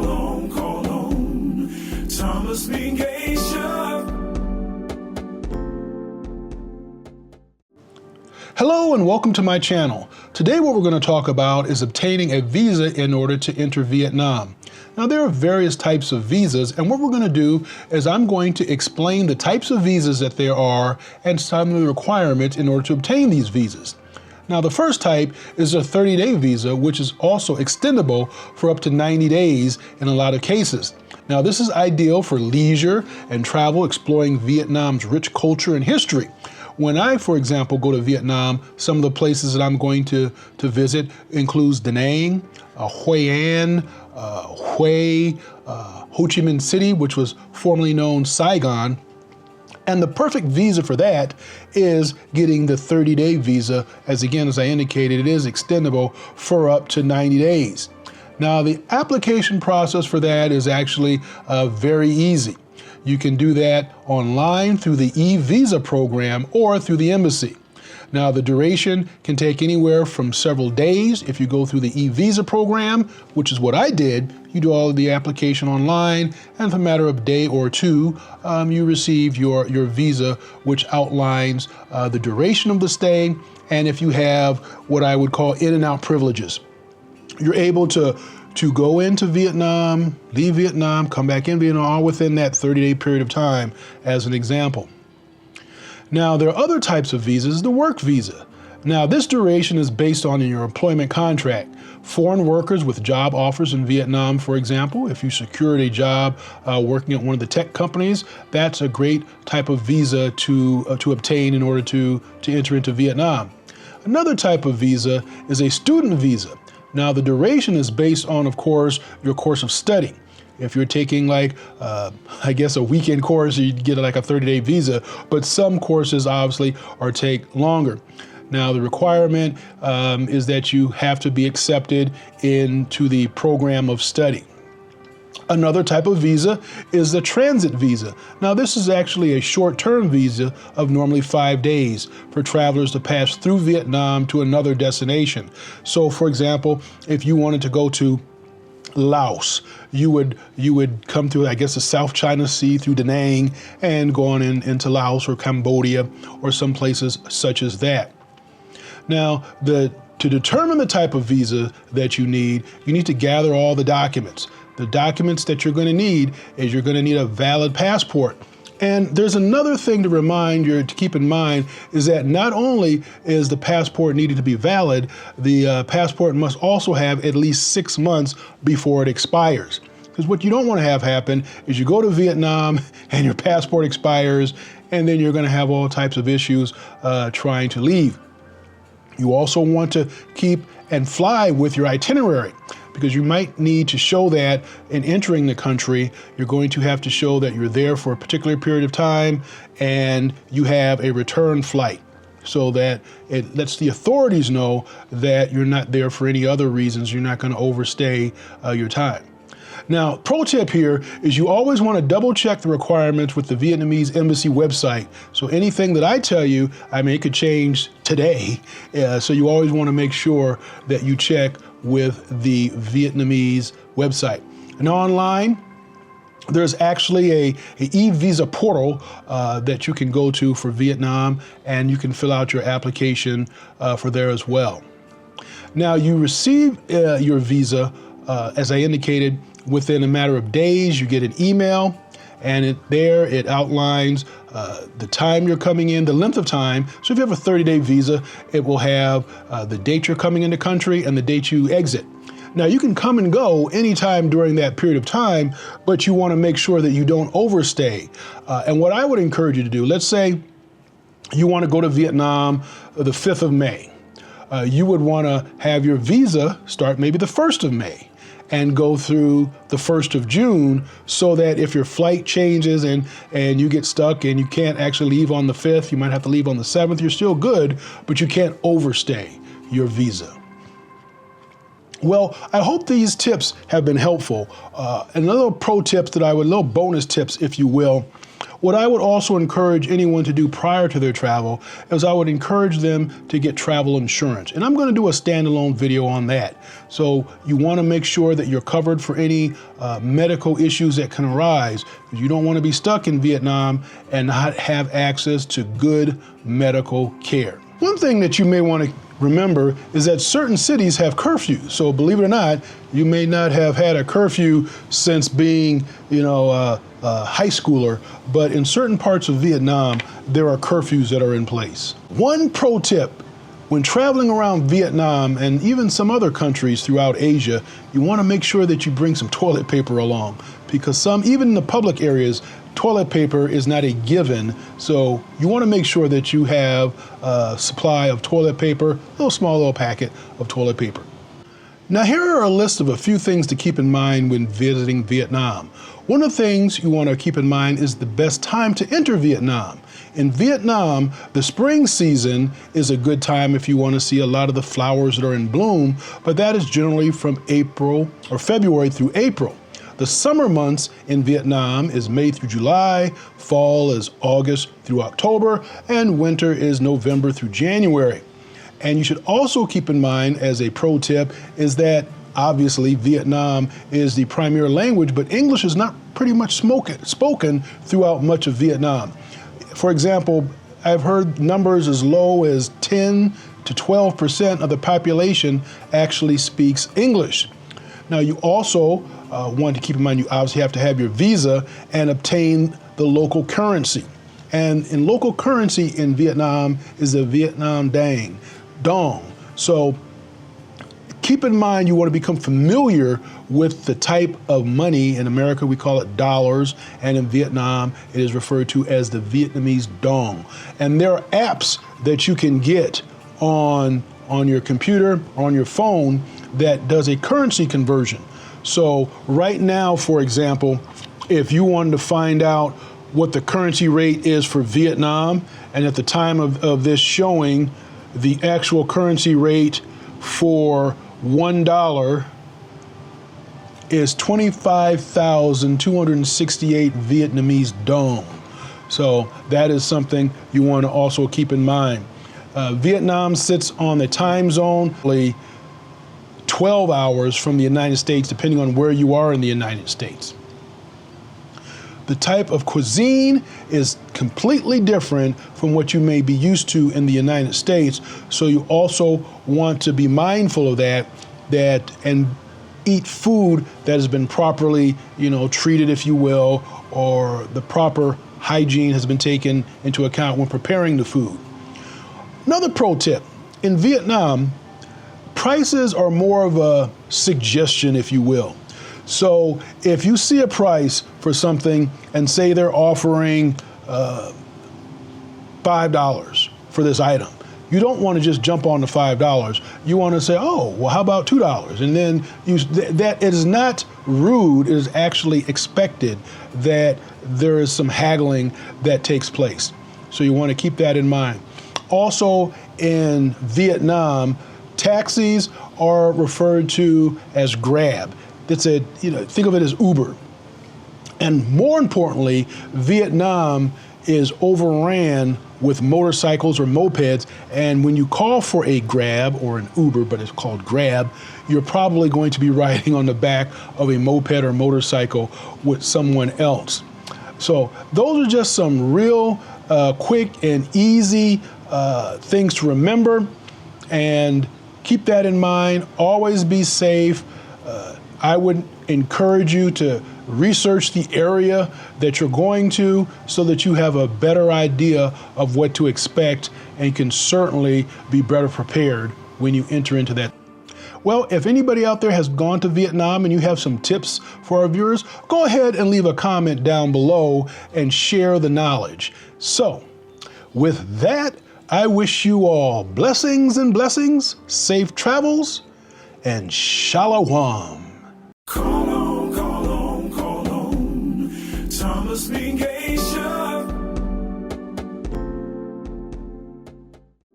call on Thomas Mengesha. Hello and welcome to my channel. Today what we're going to talk about is obtaining a visa in order to enter Vietnam. Now there are various types of visas, and what we're going to do is I'm going to explain the types of visas that there are and some of the requirements in order to obtain these visas. Now the first type is a 30-day visa, which is also extendable for up to 90 days in a lot of cases. Now this is ideal for leisure and travel exploring Vietnam's rich culture and history. When I, for example, go to Vietnam, some of the places that I'm going to visit includes Da Nang, Hoi An, Hue, Ho Chi Minh City, which was formerly known Saigon. And the perfect visa for that is getting the 30-day visa. As I indicated, it is extendable for up to 90 days. Now, the application process for that is actually very easy. You can do that online through the e-visa program or through the embassy. Now, the duration can take anywhere from several days if you go through the e-visa program, which is what I did. You do all of the application online, and for a matter of a day or two, you receive your visa, which outlines the duration of the stay, and if you have what I would call in and out privileges. You're able to go into Vietnam, leave Vietnam, come back in Vietnam, all within that 30-day period of time, as an example. Now, there are other types of visas, the work visa. Now, this duration is based on your employment contract. Foreign workers with job offers in Vietnam, for example, if you secured a job working at one of the tech companies, that's a great type of visa to obtain in order to enter into Vietnam. Another type of visa is a student visa. Now, the duration is based on, of course, your course of study. If you're taking like, I guess a weekend course, you'd get like a 30-day visa, but some courses obviously take longer. Now, the requirement is that you have to be accepted into the program of study. Another type of visa is the transit visa. Now, this is actually a short-term visa of normally 5 days for travelers to pass through Vietnam to another destination. So, for example, if you wanted to go to Laos, you would come through, I guess, the South China Sea through Da Nang and go on into Laos or Cambodia or some places such as that. Now, to determine the type of visa that you need to gather all the documents. The documents that you're going to need is you're going to need a valid passport. And there's another thing to keep in mind is that not only is the passport needed to be valid, the passport must also have at least 6 months before it expires. Because what you don't want to have happen is you go to Vietnam and your passport expires, and then you're going to have all types of issues trying to leave. You also want to keep and fly with your itinerary, because you might need to show that in entering the country, you're going to have to show that you're there for a particular period of time and you have a return flight, so that it lets the authorities know that you're not there for any other reasons. You're not going to overstay your time. Now, pro tip here is you always want to double check the requirements with the Vietnamese Embassy website. So anything that I tell you, it could change today. So you always want to make sure that you check with the Vietnamese website. And online, there's actually a e-visa portal that you can go to for Vietnam, and you can fill out your application for there as well. Now, you receive your visa, as I indicated, within a matter of days. You get an email, and it outlines the time you're coming in, the length of time. So if you have a 30-day visa, it will have the date you're coming into country and the date you exit. Now, you can come and go anytime during that period of time, but you want to make sure that you don't overstay. And what I would encourage you to do, let's say you want to go to Vietnam the 5th of May. You would want to have your visa start maybe the 1st of May. And go through the 1st of June, so that if your flight changes and you get stuck and you can't actually leave on the 5th, you might have to leave on the 7th, you're still good, but you can't overstay your visa. Well, I hope these tips have been helpful. And little pro tips little bonus tips, if you will, What I would also encourage anyone to do prior to their travel is I would encourage them to get travel insurance. And I'm going to do a standalone video on that. So you want to make sure that you're covered for any medical issues that can arise. You don't want to be stuck in Vietnam and not have access to good medical care. One thing that you may want to remember is that certain cities have curfews. So believe it or not, you may not have had a curfew since being, a high schooler, but in certain parts of Vietnam, there are curfews that are in place. One pro tip, when traveling around Vietnam and even some other countries throughout Asia, you want to make sure that you bring some toilet paper along, because even in the public areas, toilet paper is not a given. So you want to make sure that you have a supply of toilet paper, a small little packet of toilet paper. Now here are a list of a few things to keep in mind when visiting Vietnam. One of the things you want to keep in mind is the best time to enter Vietnam. In Vietnam, the spring season is a good time if you want to see a lot of the flowers that are in bloom, but that is generally from April or February through April. The summer months in Vietnam is May through July, fall is August through October, and winter is November through January. And you should also keep in mind, as a pro tip, is that obviously Vietnam is the primary language, but English is not pretty much spoken throughout much of Vietnam. For example, I've heard numbers as low as 10 to 12% of the population actually speaks English. Now you also want to keep in mind you obviously have to have your visa and obtain the local currency. And in local currency in Vietnam is the Vietnam Dong. So keep in mind you want to become familiar with the type of money. In America we call it dollars, and in Vietnam it is referred to as the Vietnamese Dong. And there are apps that you can get on your computer or on your phone that does a currency conversion. So right now, for example, if you wanted to find out what the currency rate is for Vietnam, and at the time of this showing, the actual currency rate for $1 is 25,268 Vietnamese dong. So that is something you want to also keep in mind. Vietnam sits on the time zone 12 hours from the United States, depending on where you are in the United States. The type of cuisine is completely different from what you may be used to in the United States. So you also want to be mindful of that and eat food that has been properly, treated, if you will, or the proper hygiene has been taken into account when preparing the food. Another pro tip, in Vietnam, prices are more of a suggestion, if you will. So if you see a price for something and say they're offering $5 for this item, you don't want to just jump on the $5. You want to say, oh, well, how about $2? And then that it is not rude. It is actually expected that there is some haggling that takes place. So you want to keep that in mind. Also in Vietnam, taxis are referred to as Grab. Think of it as Uber. And more importantly, Vietnam is overran with motorcycles or mopeds, and when you call for a Grab or an Uber, but it's called Grab, you're probably going to be riding on the back of a moped or motorcycle with someone else. So those are just some real quick and easy things to remember, and keep that in mind. Always be safe. I would encourage you to research the area that you're going to so that you have a better idea of what to expect, and you can certainly be better prepared when you enter into that. Well, if anybody out there has gone to Vietnam and you have some tips for our viewers, go ahead and leave a comment down below and share the knowledge. So, with that, I wish you all blessings and blessings, safe travels, and shalom. Call on, Thomas Mengesha.